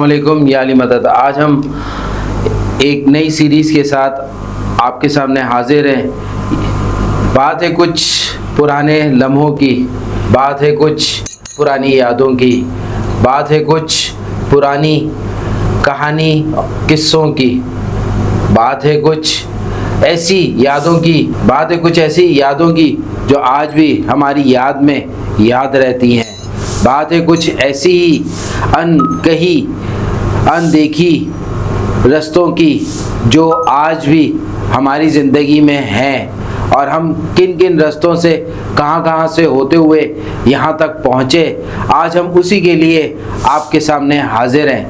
अस्सलामुअलैकुम या अली मदद। आज हम एक नई सीरीज़ के साथ आपके सामने हाजिर हैं। बात है कुछ पुराने लम्हों की, बात है कुछ पुरानी यादों की, बात है कुछ पुरानी कहानी किस्सों की, बात है कुछ ऐसी यादों की, बात है कुछ ऐसी यादों की जो आज भी हमारी याद में याद रहती हैं। बात है कुछ ऐसी ही अनकही अनदेखी रस्तों की जो आज भी हमारी ज़िंदगी में हैं, और हम किन किन रस्तों से कहां से होते हुए यहां तक पहुंचे, आज हम उसी के लिए आपके सामने हाजिर हैं।